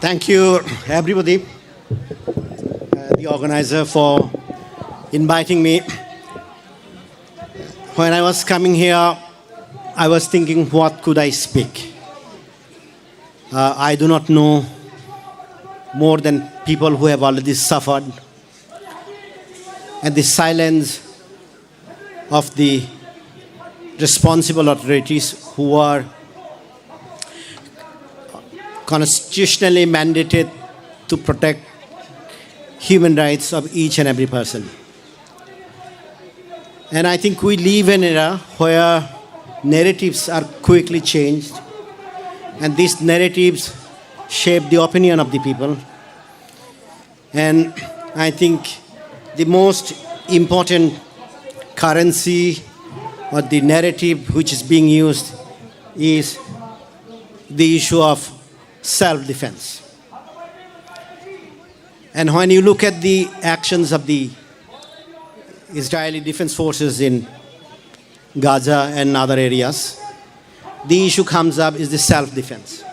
Thank you, everybody, the organizer, for inviting me. When I was coming here, I was thinking, what could I speak? I do not know more than people who have already suffered. And the silence of the responsible authorities who are constitutionally mandated to protect human rights of each and every person. And I think we live in an era where narratives are quickly changed, and these narratives shape the opinion of the people. And I think the most important currency or the narrative which is being used is the issue of self-defense. And when you look at the actions of the Israeli defense forces in Gaza and other areas, the issue comes up is the self-defense.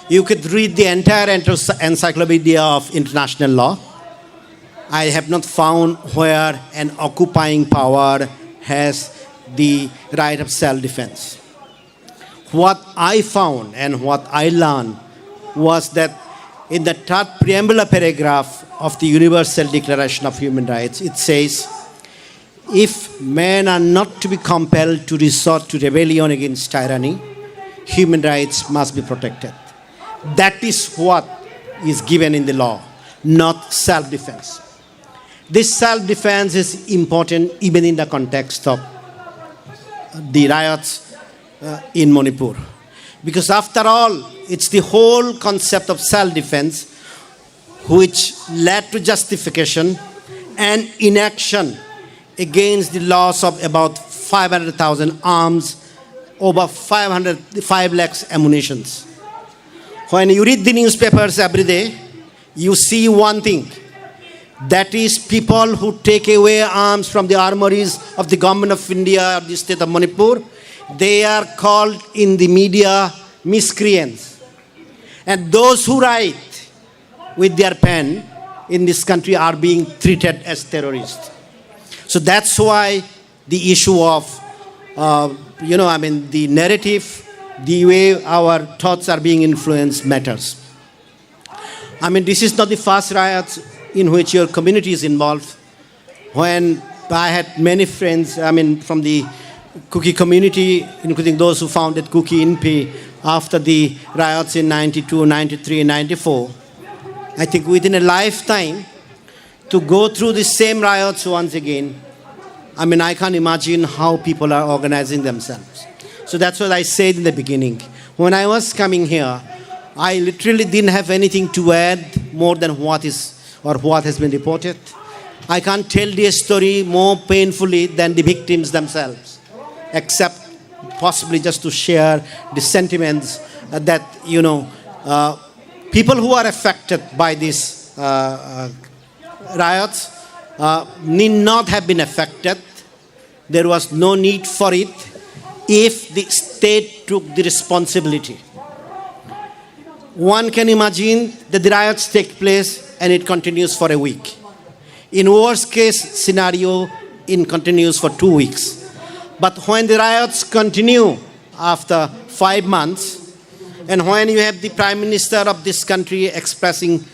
You could read the entire encyclopedia of international law. I have not found where an occupying power has the right of self-defense. What I found and what I learned was that in the third preamble paragraph of the Universal Declaration of Human Rights, it says, if men are not to be compelled to resort to rebellion against tyranny, human rights must be protected. That is what is given in the law, not self-defense. This self-defense is important even in the context of the riots in Manipur. Because after all, it's the whole concept of self-defense which led to justification and inaction against the loss of about 500,000 arms, over 5 lakhs ammunitions. When you read the newspapers every day, you see one thing. That is, people who take away arms from the armories of the government of India or the state of Manipur, they are called in the media miscreants. And those who write with their pen in this country are being treated as terrorists. So that's why the issue of, the narrative, the way our thoughts are being influenced matters. This is not the first riots in which your community is involved. When I had many friends, from the Kuki community, including those who founded Kuki Inpi after the riots in 92, 93, 94, I think within a lifetime, to go through the same riots once again, I can't imagine how people are organizing themselves. So that's what I said in the beginning. When I was coming here, I literally didn't have anything to add more than what has been reported. I can't tell the story more painfully than the victims themselves, except possibly just to share the sentiments that, people who are affected by these riots need not have been affected. There was no need for it if the state took the responsibility. One can imagine that the riots take place and it continues for a week. In worst case scenario, it continues for 2 weeks. But when the riots continue after 5 months, and when you have the Prime Minister of this country expressing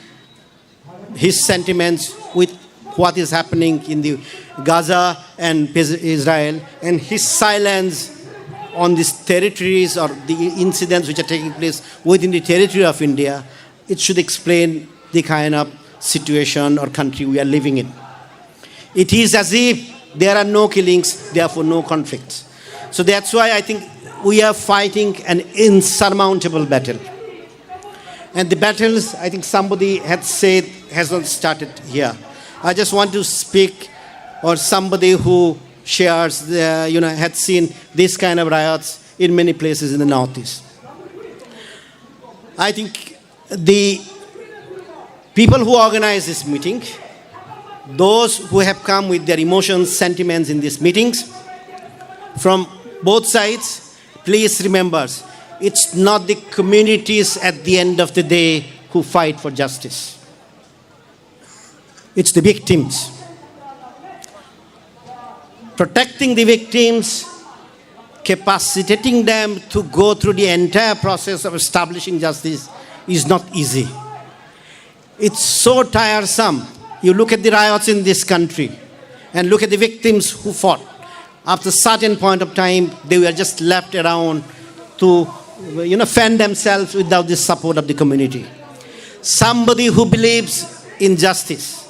his sentiments with what is happening in the Gaza and Israel, and his silence on these territories or the incidents which are taking place within the territory of India, it should explain the kind of situation or country we are living in. It is as if there are no killings, therefore no conflicts. So that's why I think we are fighting an insurmountable battle. And the battles, I think somebody had said, has not started here. I just want to speak, or somebody who shares, had seen this kind of riots in many places in the Northeast. I think the people who organize this meeting, those who have come with their emotions, sentiments in these meetings, from both sides, please remember, it's not the communities at the end of the day who fight for justice. It's the victims. Protecting the victims, capacitating them to go through the entire process of establishing justice is not easy. It's so tiresome. You look at the riots in this country and look at the victims who fought. After a certain point of time, they were just left around to fend themselves without the support of the community. Somebody who believes in justice,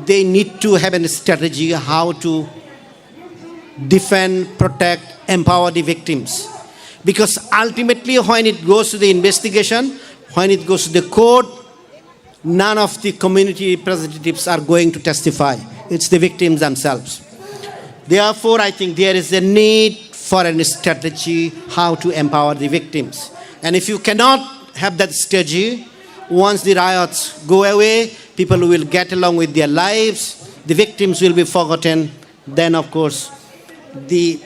they need to have a strategy how to defend, protect, empower the victims. Because ultimately, when it goes to the investigation, when it goes to the court, none of the community representatives are going to testify. It's the victims themselves. Therefore, I think there is a need for a strategy how to empower the victims. And if you cannot have that strategy, once the riots go away, people will get along with their lives, the victims will be forgotten, then of course, the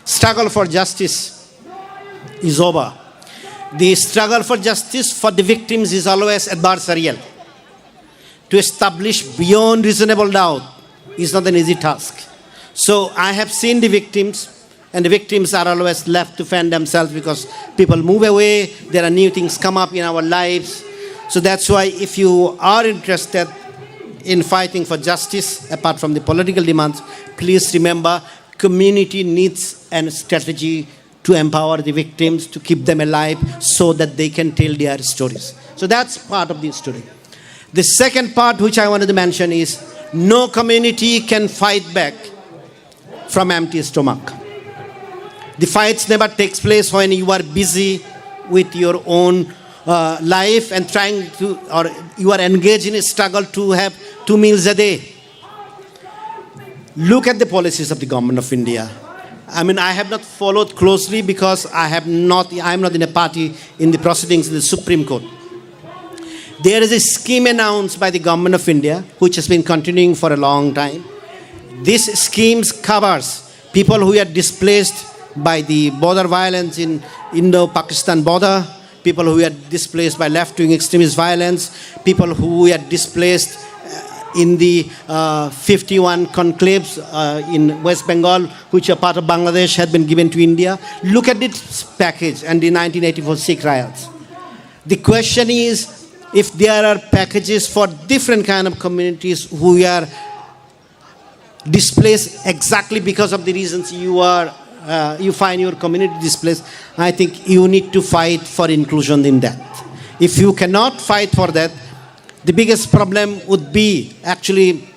struggle for justice is over. The struggle for justice for the victims is always adversarial. To establish beyond reasonable doubt is not an easy task. So I have seen the victims, and the victims are always left to fend themselves because people move away, there are new things come up in our lives. So that's why if you are interested in fighting for justice, apart from the political demands, please remember, community needs a strategy to empower the victims, to keep them alive so that they can tell their stories. So that's part of the story. The second part which I wanted to mention is, no community can fight back from empty stomach. The fights never takes place when you are busy with your own life and trying to, or you are engaged in a struggle to have 2 meals a day. Look at the policies of the government of India. I mean, I have not followed closely because I am not in a party in the proceedings in the Supreme Court. There is a scheme announced by the government of India, which has been continuing for a long time. This scheme covers people who are displaced by the border violence in Indo-Pakistan border, people who are displaced by left-wing extremist violence, people who are displaced in the 51 conclaves in West Bengal, which are part of Bangladesh, had been given to India. Look at this package and the 1984 Sikh riots. The question is, if there are packages for different kind of communities who are displaced exactly because of the reasons you find your community displaced, I think you need to fight for inclusion in that. If you cannot fight for that, the biggest problem would be actually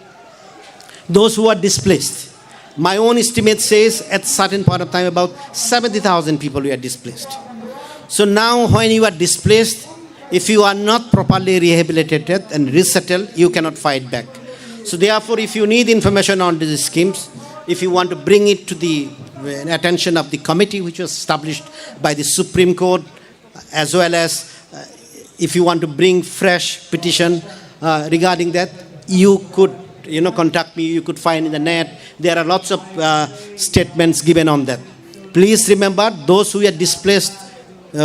those who are displaced. My own estimate says at a certain point of time about 70,000 people were displaced. So now when you are displaced, if you are not properly rehabilitated and resettled, you cannot fight back. So therefore, if you need information on these schemes, if you want to bring it to the attention of the committee which was established by the Supreme Court, as well as if you want to bring fresh petition regarding that, you could contact me. You could find in the net. There are lots of statements given on that. Please remember, those who are displaced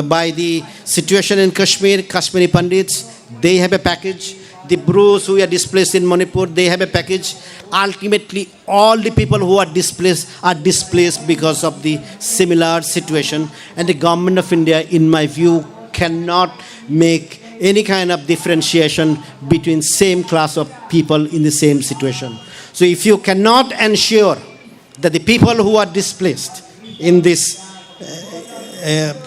by the situation in Kashmir, Kashmiri Pandits, they have a package. The Brus who are displaced in Manipur, they have a package. Ultimately, all the people who are displaced because of the similar situation. And the government of India, in my view, cannot make any kind of differentiation between same class of people in the same situation. So if you cannot ensure that the people who are displaced in this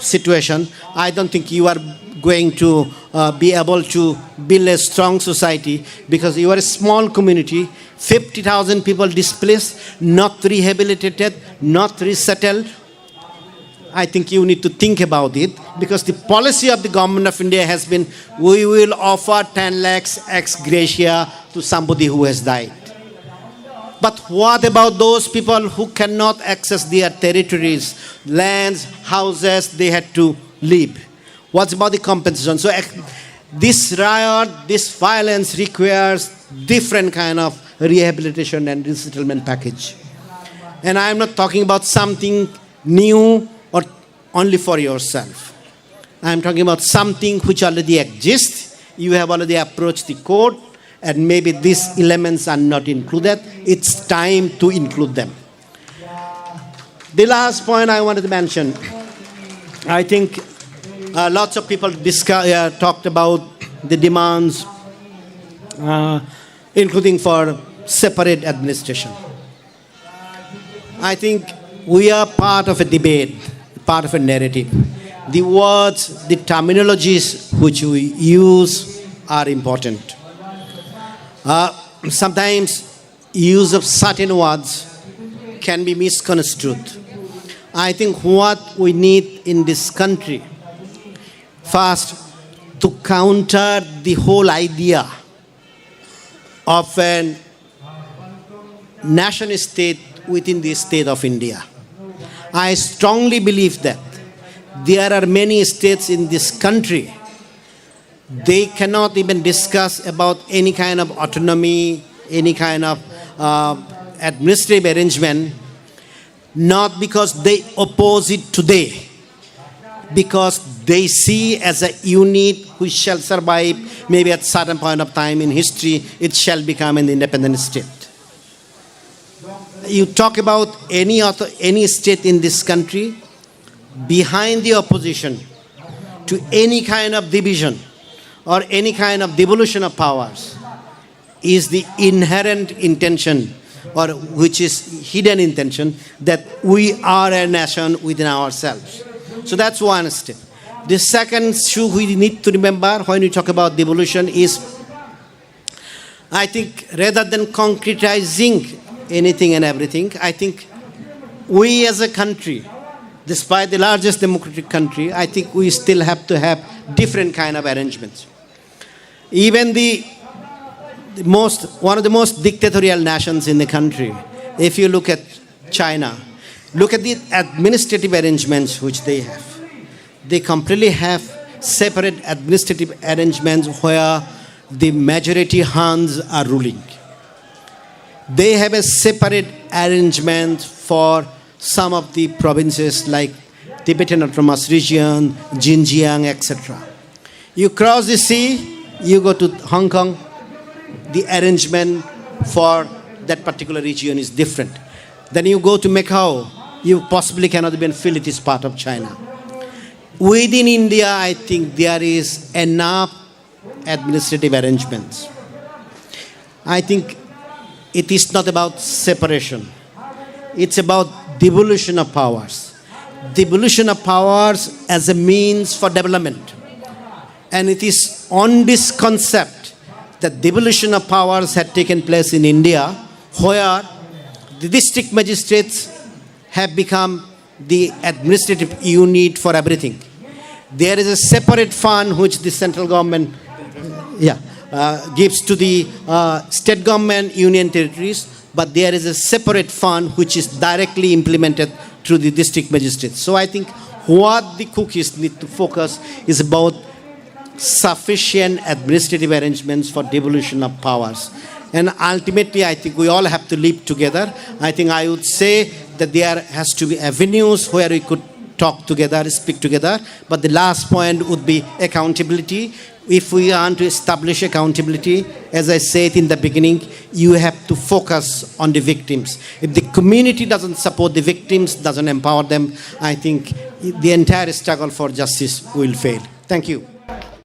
situation, I don't think you are going to be able to build a strong society, because you are a small community, 50,000 people displaced, not rehabilitated, not resettled. I think you need to think about it, because the policy of the government of India has been, we will offer 10 lakhs ex gratia to somebody who has died. But what about those people who cannot access their territories, lands, houses, they had to leave? What about the compensation? So this riot, this violence requires different kind of rehabilitation and resettlement package. And I am not talking about something new or only for yourself. I'm talking about something which already exists. You have already approached the court, and maybe these elements are not included. It's time to include them. The last point I wanted to mention, I think lots of people talked about the demands, including for separate administration. I think we are part of a debate, part of a narrative. The words, the terminologies which we use are important. Sometimes use of certain words can be misconstrued. I think what we need in this country, first, to counter the whole idea of a nation state within the state of India. I strongly believe that there are many states in this country, they cannot even discuss about any kind of autonomy, any kind of administrative arrangement, not because they oppose it today, because they see as a unit which shall survive, maybe at certain point of time in history, it shall become an independent state. You talk about any state in this country, behind the opposition to any kind of division or any kind of devolution of powers is the inherent intention, or which is hidden intention, that we are a nation within ourselves. So that's one step. The second issue we need to remember when we talk about devolution is, I think rather than concretizing anything and everything, I think we as a country, despite the largest democratic country, I think we still have to have different kind of arrangements. Even one of the most dictatorial nations in the country, if you look at China, look at the administrative arrangements which they have. They completely have separate administrative arrangements where the majority Hans are ruling. They have a separate arrangement for some of the provinces like Tibetan Autonomous Region, Xinjiang, etc. You cross the sea, you go to Hong Kong, the arrangement for that particular region is different. Then you go to Macau, you possibly cannot even feel it is part of China. Within India, I think there is enough administrative arrangements. I think it is not about separation. It's about devolution of powers. Devolution of powers as a means for development. And it is on this concept that devolution of powers had taken place in India, where the district magistrates have become the administrative unit for everything. There is a separate fund which the central government gives to the state government, union territories, but there is a separate fund which is directly implemented through the district magistrates. So I think what the cookies need to focus is about sufficient administrative arrangements for devolution of powers. And ultimately, I think we all have to live together. I think I would say that there has to be avenues where we could talk together, speak together. But the last point would be accountability. If we want to establish accountability, as I said in the beginning, you have to focus on the victims. If the community doesn't support the victims, doesn't empower them, I think the entire struggle for justice will fail. Thank you.